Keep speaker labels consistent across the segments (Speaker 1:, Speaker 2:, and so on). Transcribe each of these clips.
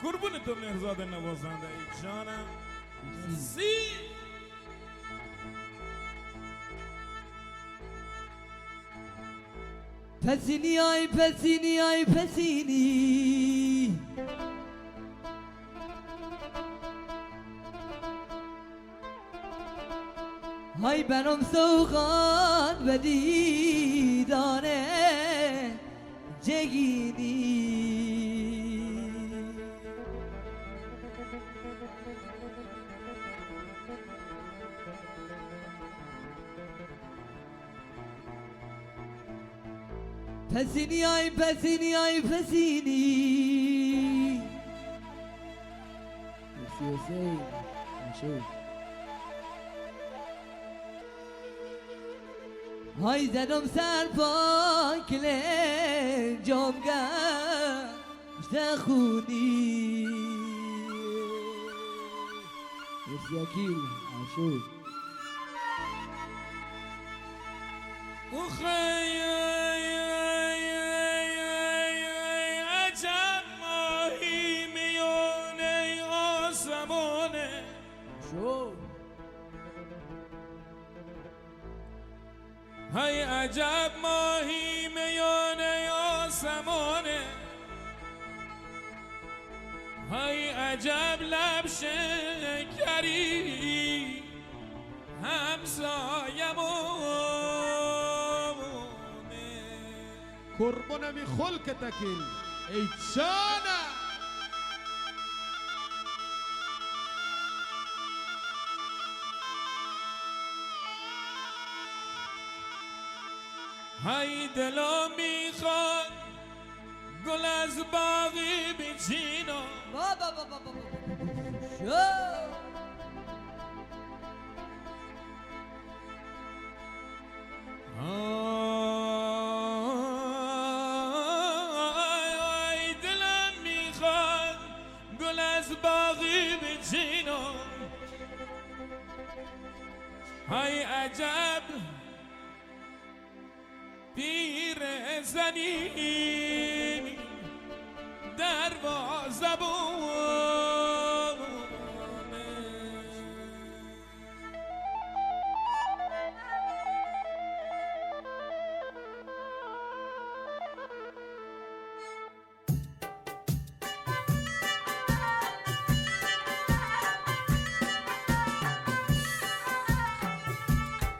Speaker 1: قربون تو مهرزاد نوازنده ای جانم. مرسی.
Speaker 2: پسینی آی پسینی آی پسینی های برام سوغان و دیدانه جگینی پسینی آی پسینی آی پسینی مرسی حسین مشهور های زدم سر پا کل جامگه خونی مرسی اکیل مشهور
Speaker 1: عجب ماهی میونه آسمانه های عجب ماهی میونه آسمانه های عجب لب شکری همسایمونه
Speaker 3: قربونم خلقتکل ای جانم.
Speaker 1: های دلا میخواد گل از باغی بچینا
Speaker 2: بابا بابا بابا شو
Speaker 1: ای دلم میخواد گل از باغی بچینا های عجب پیر زنی دروازه‌بونه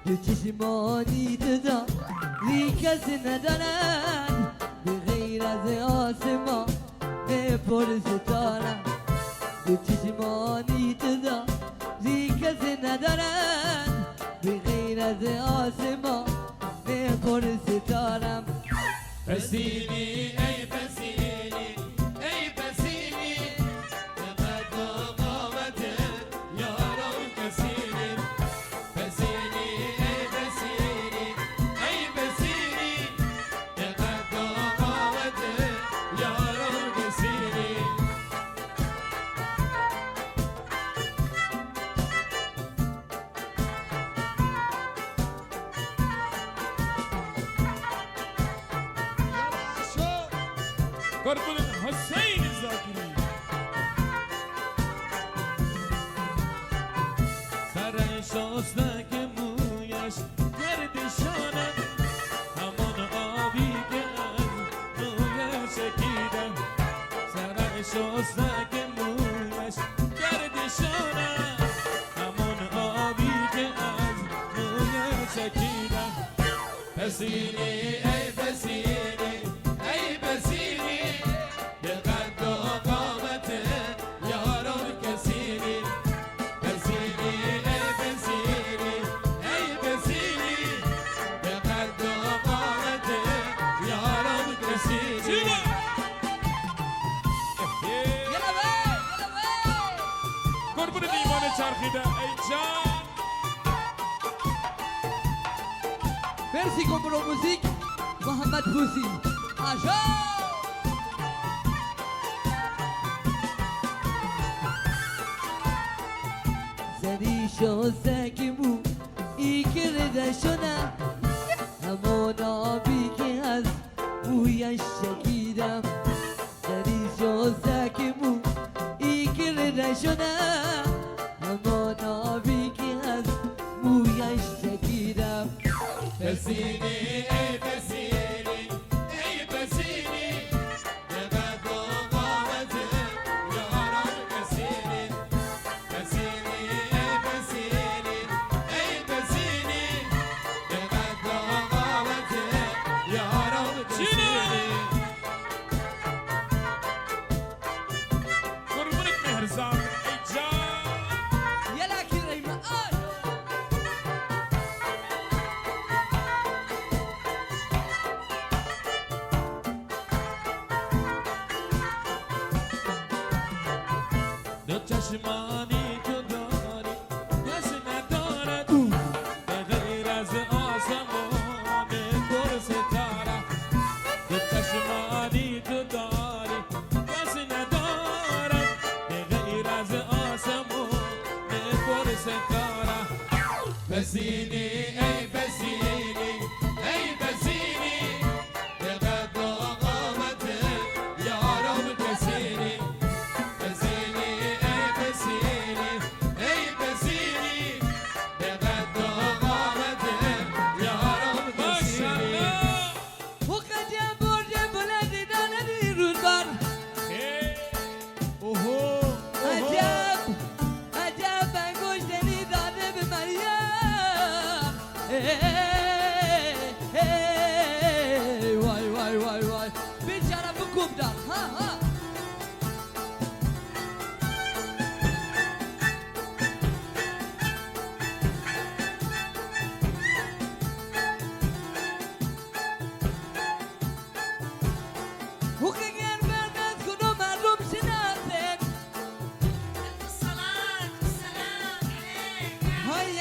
Speaker 2: دو چشمانی ددا ری کسی ندارن به غیر از آسمان به پر ستاره دو چشمانی ددا ری کسی ندارن به غیر از آسمان به پر ستارم
Speaker 1: پسینی ای پسینی ای پسینی نقد و قامت یارم کسینی پسینی ای پسینی ای پسینی نقد و قامت یارم کسینی قربون حسین زاکری سرش آسته که مویش گردشانه همان آبی که از مویش چکیدم سرش آسته که مویش گردشانه همان آبی که از مویش چکیدم پسینی ای پسینی ای پسینی به قد و قامت یاران کسینی پسینی ای پسینی ای پسینی به قد و قامت یاران کسینی قربون دیوان چرخیده ای جان
Speaker 2: مرسی کمپرو موزیک محمد بوزی آشا زنی شازگمو ای کرده شده همون آبی که از بویش شکیدم زنی شازگمو شدم اما نابی که از مویش چکیدم
Speaker 3: بسینی ای بسینی ای بسینی دقت و قامته یاران بسینی بسینی ای بسینی ای بسینی دقت و قامته یاران بسینی
Speaker 1: قربونك مهرزاد ای جان
Speaker 2: يلا كيري معاي
Speaker 3: دو چشمانی تو داری کس ندارد به غیر از آسمان پر ستاره دو چشمانی تو داری کس ندارد به غیر از آسمان پر ستاره بسینی ای بسینی ای بسینی به قد و قامت یارم بسینی بسینی ای بسینی ای بسینی به قد و قامت یارم بسینی
Speaker 2: وقتی برج بلندی دانه روزبار
Speaker 3: اوهو
Speaker 2: عجب عجب انگشتنی داده به مریم وای وای وای وای بیچاره بکوب دار ها ها حقیقت بردن کنو مردم شناسن های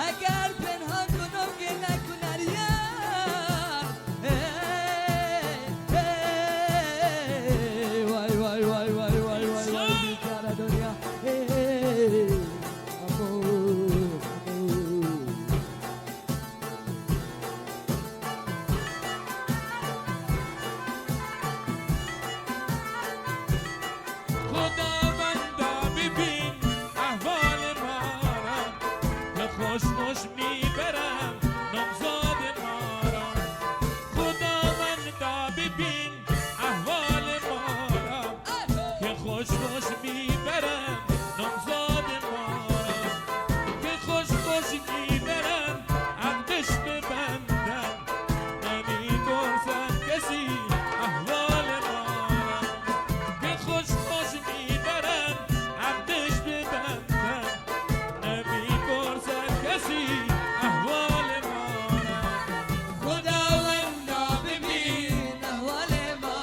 Speaker 2: اگر پنهان کنم که نکنر یار وای وای وای وای وای وای وای بیچاره دنیا امو
Speaker 3: خداوندا ببین احوال ما را که خوش خوش میبرم نامزاد ما را خداوندا ببین احوال ما را که خوش خوش میبرم نامزاد ما را که خوش خوش میبرم عقدش ببندم نمیپرسد کسی احوال ما را که خوش خوش میبرم عقدش ببندم نمیپرسد کسی احوال ما را
Speaker 2: خداوندا ببین احوال ما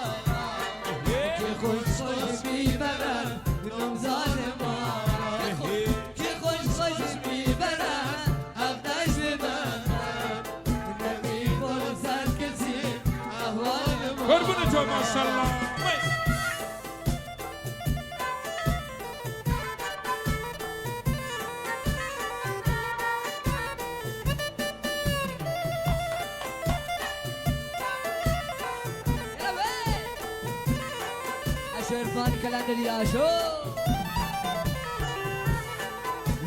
Speaker 2: که خوش خوش میبرن نامزاد ما که خوش خوش میبرن عقدش ببندن نمیپرسد کسی احوال ما
Speaker 1: قربون تو ماشاءالله
Speaker 2: اشو عرفان کلندری اشو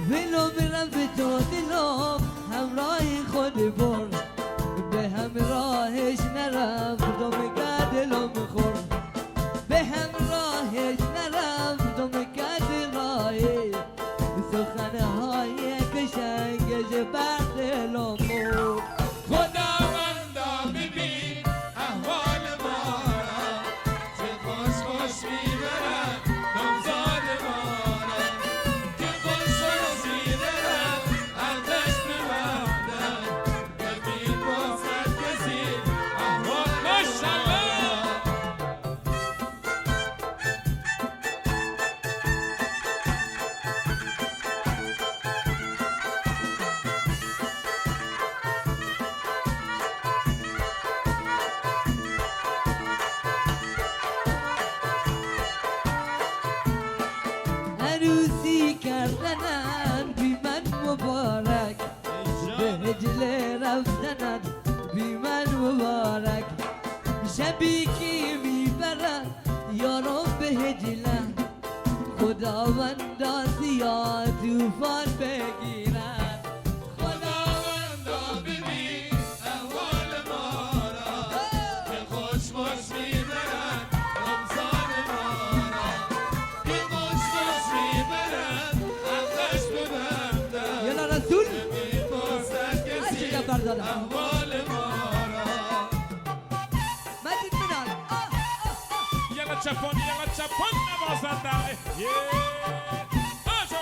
Speaker 2: دلم میرم به تو دلم همراه خود بر به همراهش نرفتم که دلم خور به همراهش نرفتم که دلای سخنهای قشنگش بر دلم خور
Speaker 3: خداوندا ببین احوال ما را چه خوش خوش میبرم نامزاد
Speaker 2: دریا توفان بگیرد
Speaker 3: خداوندا ببین احوال ما را که خوش خوش میبرن رمضان ما را که خوش خوش میبرن حقش ببندن
Speaker 2: یلا رسول
Speaker 3: نمیپرسد کسی
Speaker 2: عشق بردارم
Speaker 3: احوال ما را
Speaker 2: مجید منال
Speaker 1: یلا چپون نوازنده آشو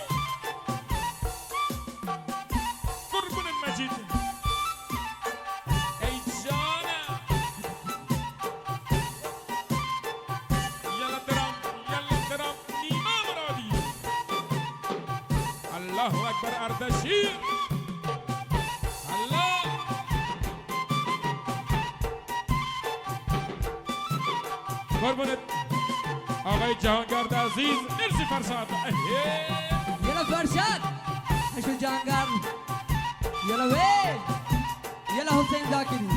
Speaker 1: قربون مجید ای جانم یلا درام نیما مرادی الله اکبر اردشیر الله قربونت آقای جهانگرد عزیز مرسی فرزاد
Speaker 2: یلا فرشاد اشو جانگر یلا وی یلا حسین زاکری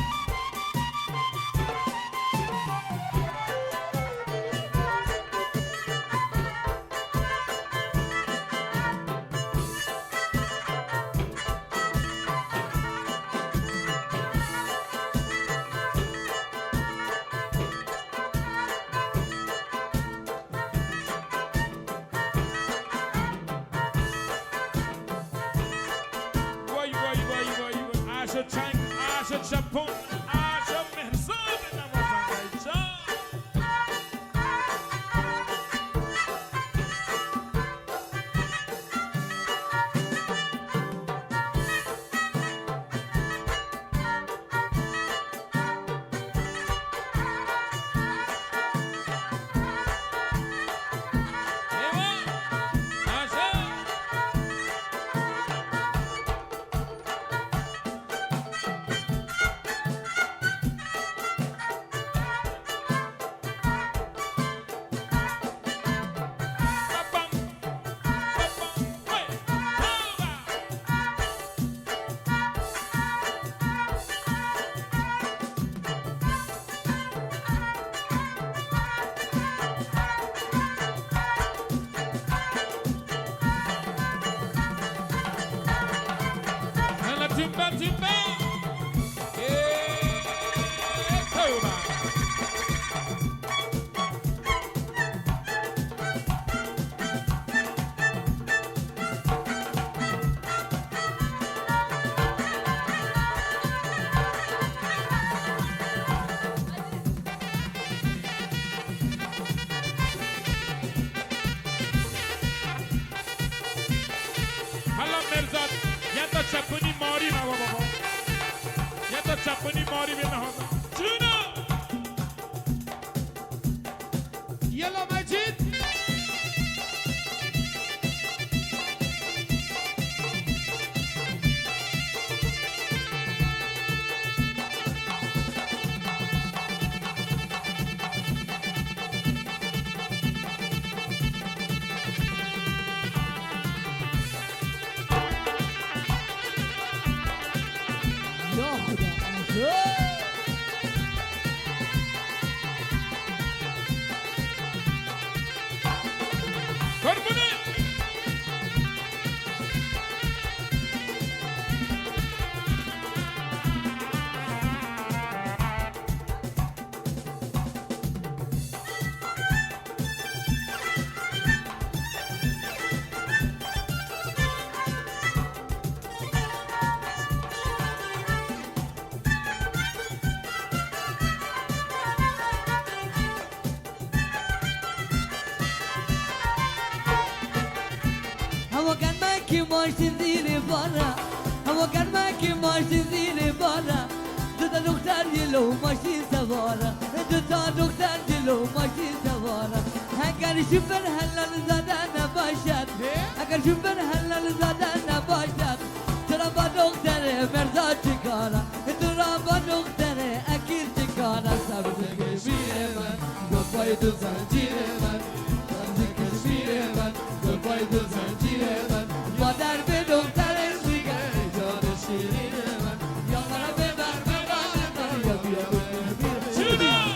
Speaker 1: آشو چنگ آشو چپون آشو مهرزاد نوازنده جان timba توبه حالا مرزاد یه تا چپونی ماری ما بابا یه تا چپونی ماری به نهاد جونو
Speaker 3: یلا مجید
Speaker 2: یا خدا
Speaker 1: قربونه
Speaker 2: هوا گرمه که ماشین زیر بارا هوا گرمه که ماشین زیر بارا دو تا دختر جلو ماشین سوارا دو تا دختر جلو ماشین سوارا اگر شوفر حلال زده نباشد اگر شوفر حلال زده نباشد چرا با دختر مرزا چکارا چرا با دختر اکیر چکارا سبز کشمیر من گفای تو زنجیر من سبز کشمیر من گفای تو زنجیر من مادر به دخترش میگه جان شیرین من یا مرا ببر ببر یا بیا ببر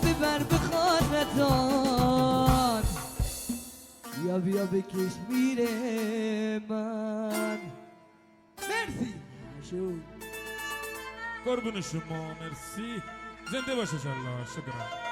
Speaker 2: ببر به خانتان بیا به کشمیر من مرسی شو
Speaker 1: قربون شما مرسی زنده باش انشالله شکرم